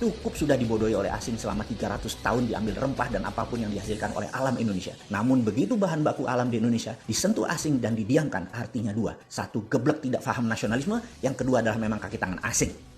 Cukup sudah dibodohi oleh asing selama 300 tahun diambil rempah dan apapun yang dihasilkan oleh alam Indonesia. Namun begitu bahan baku alam di Indonesia disentuh asing dan didiamkan, artinya dua. Satu, geblek tidak paham nasionalisme. Yang kedua adalah memang kaki tangan asing.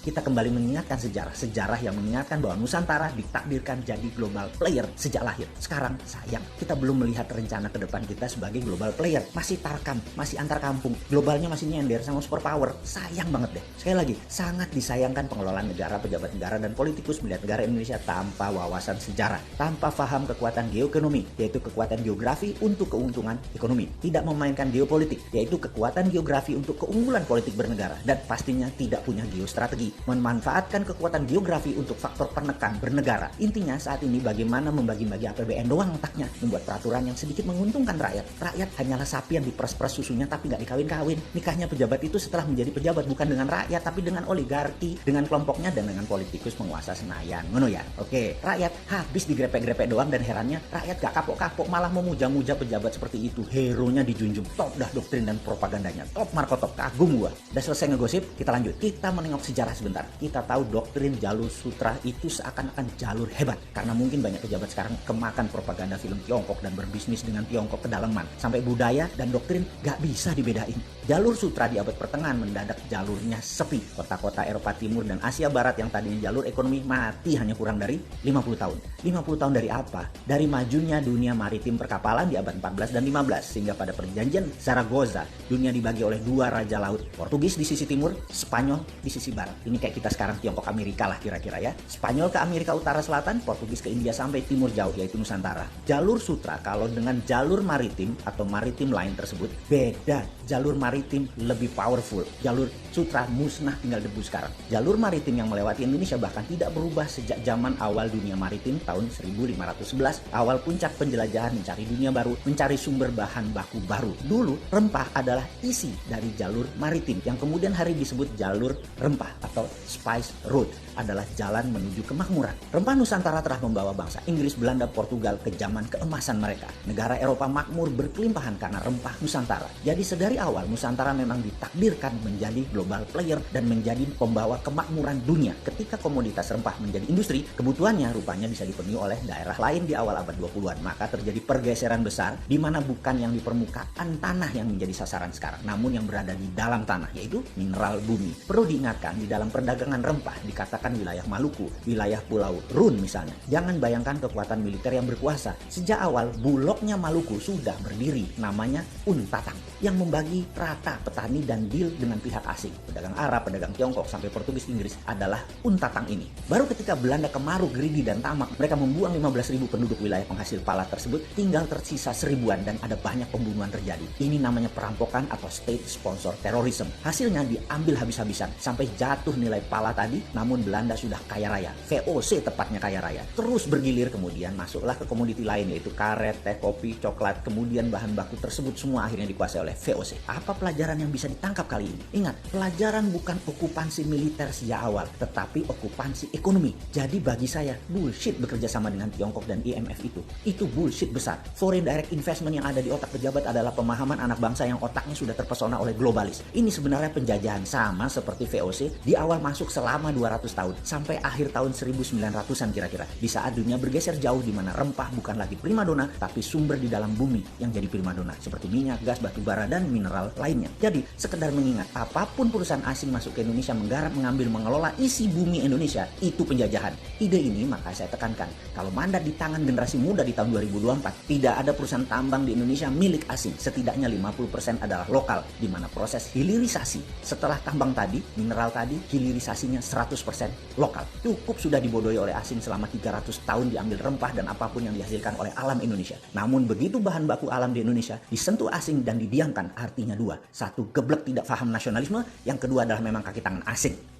Kita kembali mengingatkan sejarah yang mengingatkan bahwa Nusantara ditakdirkan jadi global player sejak lahir. Sekarang sayang, kita belum melihat rencana ke depan kita sebagai global player. Masih tarkam, masih antar kampung, globalnya masih nyender sama superpower. Sayang banget deh. Sekali lagi, sangat disayangkan pengelolaan negara, pejabat negara, dan politikus melihat negara Indonesia tanpa wawasan sejarah, tanpa paham kekuatan geoekonomi, yaitu kekuatan geografi untuk keuntungan ekonomi. Tidak memainkan geopolitik, yaitu kekuatan geografi untuk keunggulan politik bernegara, dan pastinya tidak punya geostrategi, memanfaatkan kekuatan geografi untuk faktor penekan bernegara. Intinya saat ini bagaimana membagi-bagi APBN doang otaknya, membuat peraturan yang sedikit menguntungkan rakyat. Rakyat hanyalah sapi yang diperes-peres susunya tapi nggak dikawin-kawin. Nikahnya pejabat itu setelah menjadi pejabat bukan dengan rakyat tapi dengan oligarki, dengan kelompoknya dan dengan politikus penguasa Senayan. Ngono ya. Oke, rakyat habis digrepek-grepek doang dan herannya rakyat gak kapok-kapok malah memuja-muja pejabat seperti itu. Hero-nya dijunjung. Top dah doktrin dan propagandanya. Top Marco top. Kagum gua. Udah selesai ngegosip, kita lanjut. Kita menengok sejarah sebentar. Kita tahu doktrin jalur sutra itu seakan-akan jalur hebat karena mungkin banyak pejabat sekarang kemakan propaganda film Tiongkok dan berbisnis dengan Tiongkok kedalaman sampai budaya dan doktrin gak bisa dibedain. Jalur sutra di abad pertengahan mendadak jalurnya sepi. Kota-kota Eropa Timur dan Asia Barat yang tadinya jalur ekonomi mati hanya kurang dari 50 tahun. 50 tahun dari apa? Dari majunya dunia maritim perkapalan di abad 14 dan 15 sehingga pada perjanjian Zaragoza dunia dibagi oleh dua raja laut, Portugis di sisi timur, Spanyol di sisi barat. Ini kayak kita sekarang Tiongkok Amerika lah kira-kira ya. Spanyol ke Amerika Utara Selatan, Portugis ke India sampai timur jauh yaitu Nusantara. Jalur sutra kalau dengan jalur maritim atau maritim line tersebut beda. Jalur maritim lebih powerful. Jalur sutra musnah tinggal debu sekarang. Jalur maritim yang melewati Indonesia bahkan tidak berubah sejak zaman awal dunia maritim tahun 1511. Awal puncak penjelajahan mencari dunia baru, mencari sumber bahan baku baru. Dulu rempah adalah isi dari jalur maritim yang kemudian hari disebut jalur rempah atau Spice Road, adalah jalan menuju kemakmuran. Rempah Nusantara telah membawa bangsa Inggris, Belanda, Portugal ke zaman keemasan mereka. Negara Eropa makmur berkelimpahan karena rempah Nusantara. Jadi sedari awal Nusantara memang ditakdirkan menjadi global player dan menjadi pembawa kemakmuran dunia. Ketika komoditas rempah menjadi industri, kebutuhannya rupanya bisa dipenuhi oleh daerah lain di awal abad 20-an. Maka terjadi pergeseran besar di mana bukan yang di permukaan tanah yang menjadi sasaran sekarang, namun yang berada di dalam tanah, yaitu mineral bumi. Perlu diingatkan, di dalam perdagangan rempah dikatakan wilayah Maluku, wilayah Pulau Run misalnya. Jangan bayangkan kekuatan militer yang berkuasa. Sejak awal bulognya Maluku sudah berdiri, namanya Untatang, yang membagi rata petani dan deal dengan pihak asing. Pedagang Arab, pedagang Tiongkok sampai Portugis Inggris adalah Untatang ini. Baru ketika Belanda kemaruk, greedy dan tamak, mereka membuang 15.000 penduduk wilayah penghasil pala tersebut, tinggal tersisa 1000-an dan ada banyak pembunuhan terjadi. Ini namanya perampokan atau state sponsor terrorism. Hasilnya diambil habis-habisan sampai jatuh nilai pala tadi, namun Belanda sudah kaya raya. VOC tepatnya kaya raya. Terus bergilir kemudian masuklah ke komoditi lain yaitu karet, teh, kopi, coklat. Kemudian bahan baku tersebut semua akhirnya dikuasai oleh VOC. Apa pelajaran yang bisa ditangkap kali ini? Ingat, pelajaran bukan okupansi militer sejak awal, tetapi okupansi ekonomi. Jadi bagi saya, bullshit bekerja sama dengan Tiongkok dan IMF itu. Itu bullshit besar. Foreign direct investment yang ada di otak pejabat adalah pemahaman anak bangsa yang otaknya sudah terpesona oleh globalis. Ini sebenarnya penjajahan sama seperti VOC di awal masuk selama 200 tahun sampai akhir tahun 1900-an kira-kira. Di saat dunia bergeser jauh di mana rempah bukan lagi primadona tapi sumber di dalam bumi yang jadi primadona seperti minyak, gas, batu bara dan mineral lainnya. Jadi sekedar mengingat, apapun perusahaan asing masuk ke Indonesia menggarap, mengambil, mengelola isi bumi Indonesia itu penjajahan. Ide ini maka saya tekankan, kalau mandat di tangan generasi muda di tahun 2024, tidak ada perusahaan tambang di Indonesia milik asing. Setidaknya 50% adalah lokal, di mana proses hilirisasi setelah tambang tadi, mineral tadi, hilirisasinya 100% lokal. Cukup sudah dibodohi oleh asing selama 300 tahun diambil rempah dan apapun yang dihasilkan oleh alam Indonesia. Namun begitu bahan baku alam di Indonesia disentuh asing dan didiamkan, artinya dua. Satu, geblek tidak paham nasionalisme. Yang kedua adalah memang kaki tangan asing.